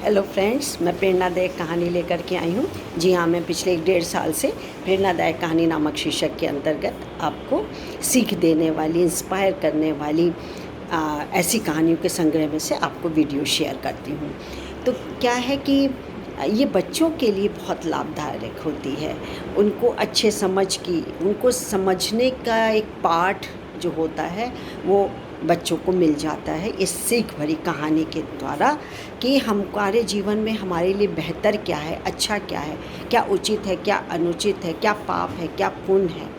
Hello friends, मैं प्रेरणादायक कहानी लेकर के आई हूँ। जी हाँ, मैं पिछले 1-1.5 साल से प्रेरणादायक कहानी नामक शीर्षक के अंतर्गत आपको सीख देने वाली, इंस्पायर करने वाली ऐसी कहानियों के संग्रह में से आपको वीडियो शेयर करती हूँ। तो क्या है कि ये बच्चों के लिए बहुत लाभदायक होती है। उनको अच्छे समझ की, उनको समझने का एक पाठ जो होता है वो बच्चों को मिल जाता है इस सीख भरी कहानी के द्वारा कि हमारे जीवन में हमारे लिए बेहतर क्या है, अच्छा क्या है, क्या उचित है, क्या अनुचित है, क्या पाप है, क्या पुण्य है,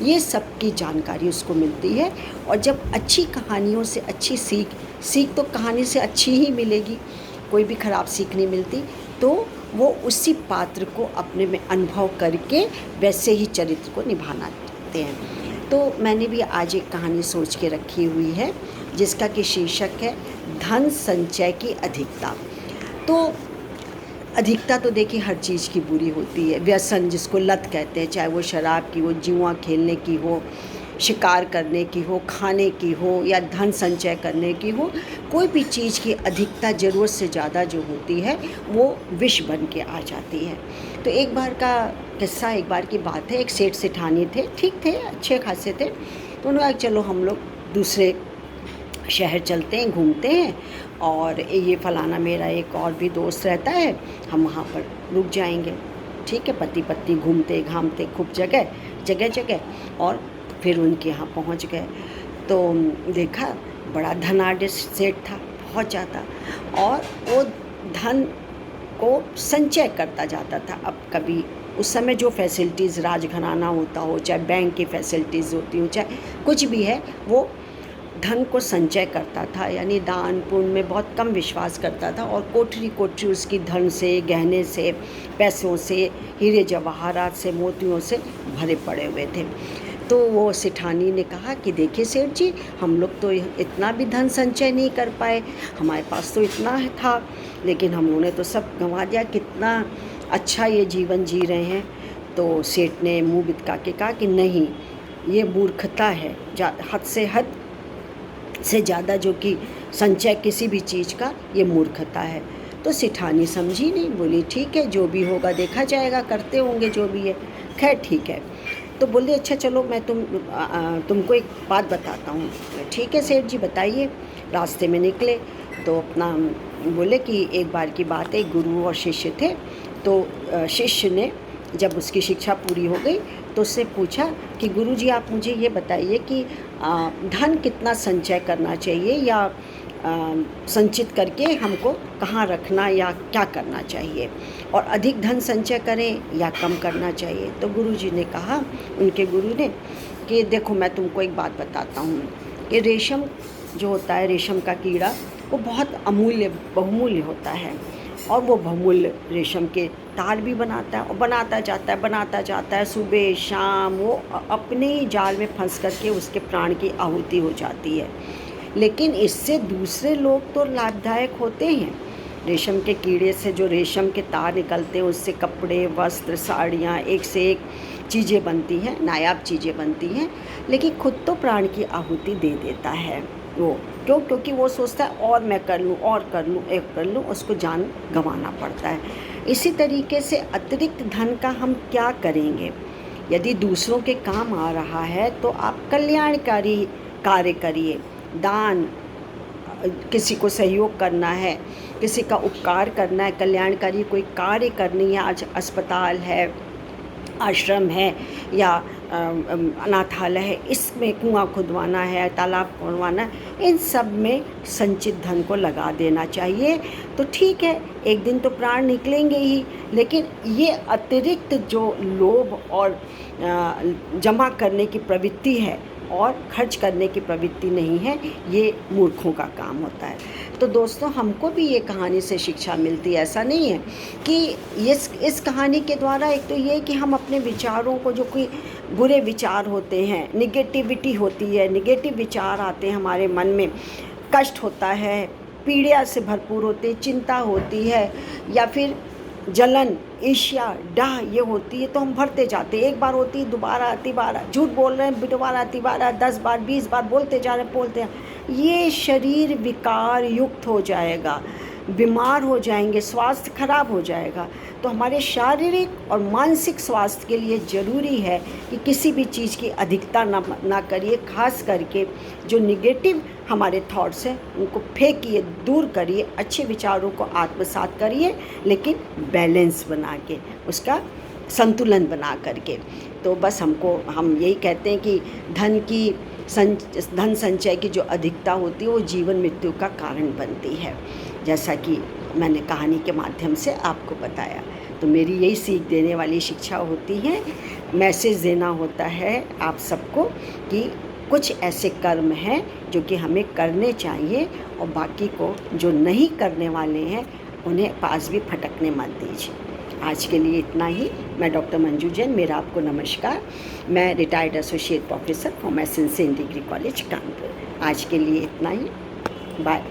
ये सब की जानकारी उसको मिलती है। और जब अच्छी कहानियों से अच्छी सीख तो कहानी से अच्छी ही मिलेगी, कोई भी ख़राब सीख नहीं मिलती। तो वो उसी पात्र को अपने में अनुभव करके वैसे ही चरित्र को निभाना चाहते हैं। तो मैंने भी आज एक कहानी सोच के रखी हुई है जिसका कि शीर्षक है धन संचय की अधिकता। तो अधिकता तो देखिए हर चीज़ की बुरी होती है। व्यसन जिसको लत कहते हैं, चाहे वो शराब की हो, जुआ खेलने की हो, शिकार करने की हो, खाने की हो या धन संचय करने की हो, कोई भी चीज़ की अधिकता ज़रूरत से ज़्यादा जो होती है वो विष बन के आ जाती है। तो एक बार का किस्सा, एक बार की बात है। एक सेठ सेठानी थे, ठीक थे, अच्छे खासे थे। तो उन्होंने कहा चलो हम लोग दूसरे शहर चलते हैं, घूमते हैं, और ये फ़लाना मेरा एक और भी दोस्त रहता है, हम वहाँ पर रुक जाएंगे। ठीक है, पति पत्नी घूमते घामते खूब जगह जगह और फिर उनके यहाँ पहुँच गए। तो देखा बड़ा धनाढ्य सेठ था, बहुत ज़्यादा, और वो धन को संचय करता जाता था। अब कभी उस समय जो फैसिलिटीज़ राजघराना होता हो, चाहे बैंक की फैसिलिटीज़ होती हो, चाहे कुछ भी है, वो धन को संचय करता था, यानी दान पुण्य में बहुत कम विश्वास करता था। और कोठरी कोठरी उसकी धन से, गहने से, पैसों से, हीरे जवाहरात से, मोतियों से भरे पड़े हुए थे। तो वो सेठानी ने कहा कि देखिए सेठ जी, हम लोग तो इतना भी धन संचय नहीं कर पाए, हमारे पास तो इतना था, लेकिन हम लोगों ने तो सब गंवा दिया, कितना अच्छा ये जीवन जी रहे हैं। तो सेठ ने मुँह बिटका के कहा कि नहीं, ये मूर्खता है, हद से ज़्यादा जो कि संचय किसी भी चीज़ का, ये मूर्खता है। तो सेठानी समझी नहीं, बोली ठीक है, जो भी होगा देखा जाएगा, करते होंगे जो भी है, खैर ठीक है। तो बोले अच्छा चलो मैं तुमको एक बात बताता हूँ। ठीक है सेठ जी, बताइए। रास्ते में निकले तो अपना बोले कि एक बार की बात है, गुरु और शिष्य थे। तो शिष्य ने जब उसकी शिक्षा पूरी हो गई तो उससे पूछा कि गुरुजी आप मुझे ये बताइए कि धन कितना संचय करना चाहिए, या संचित करके हमको कहाँ रखना या क्या करना चाहिए, और अधिक धन संचय करें या कम करना चाहिए। तो गुरुजी ने कहा, उनके गुरु ने, कि देखो मैं तुमको एक बात बताता हूँ कि रेशम जो होता है, रेशम का कीड़ा, वो बहुत अमूल्य बहुमूल्य होता है, और वो बहुमूल्य रेशम के तार भी बनाता है, और बनाता जाता है, सुबह शाम वो अपने ही जाल में फंस करके उसके प्राण की आहुति हो जाती है। लेकिन इससे दूसरे लोग तो लाभदायक होते हैं। रेशम के कीड़े से जो रेशम के तार निकलते हैं उससे कपड़े, वस्त्र, साड़ियाँ, एक से एक चीज़ें बनती हैं, नायाब चीज़ें बनती हैं, लेकिन खुद तो प्राण की आहुति दे देता है वो। क्योंकि वो सोचता है और मैं कर लूँ, उसको जान गंवाना पड़ता है। इसी तरीके से अतिरिक्त धन का हम क्या करेंगे? यदि दूसरों के काम आ रहा है तो आप कल्याणकारी कार्य करिए। दान, किसी को सहयोग करना है, किसी का उपकार करना है, कल्याणकारी कोई कार्य करनी है, आज अस्पताल है, आश्रम है, या अनाथालय है, इसमें कुआं खुदवाना है, तालाब खुदवाना है, इन सब में संचित धन को लगा देना चाहिए। तो ठीक है, एक दिन तो प्राण निकलेंगे ही, लेकिन ये अतिरिक्त जो लोभ और जमा करने की प्रवृत्ति है और खर्च करने की प्रवृत्ति नहीं है, ये मूर्खों का काम होता है। तो दोस्तों, हमको भी ये कहानी से शिक्षा मिलती है। ऐसा नहीं है कि इस कहानी के द्वारा एक तो ये कि हम अपने विचारों को, जो कोई बुरे विचार होते हैं, निगेटिविटी होती है, निगेटिव विचार आते हैं हमारे मन में, कष्ट होता है, पीड़ा से भरपूर होती है, चिंता होती है, या फिर जलन, ईर्ष्या, डाह ये होती है, तो हम भरते जाते हैं। एक बार होती है, दोबारा, तिबारा, झूठ बोल रहे हैं, दोबारा तिबारा, 10 बार 20 बार बोलते जा रहे हैं, ये शरीर विकार युक्त हो जाएगा। बीमार हो जाएंगे, स्वास्थ्य खराब हो जाएगा। तो हमारे शारीरिक और मानसिक स्वास्थ्य के लिए ज़रूरी है कि किसी भी चीज़ की अधिकता ना करिए। खास करके जो निगेटिव हमारे थॉट्स हैं उनको फेंकिए, दूर करिए, अच्छे विचारों को आत्मसात करिए, लेकिन बैलेंस बना के, उसका संतुलन बना करके। तो बस हम यही कहते हैं कि धन संचय की जो अधिकता होती है वो जीवन मृत्यु का कारण बनती है, जैसा कि मैंने कहानी के माध्यम से आपको बताया। तो मेरी यही सीख देने वाली शिक्षा होती है, मैसेज देना होता है आप सबको कि कुछ ऐसे कर्म हैं जो कि हमें करने चाहिए, और बाकी को जो नहीं करने वाले हैं उन्हें पास भी फटकने मत दीजिए। आज के लिए इतना ही। मैं डॉक्टर मंजू जैन, मेरा आपको नमस्कार। मैं retired associate professor from SN. Sen degree college Kanpur. आज के लिए इतना ही। बाय।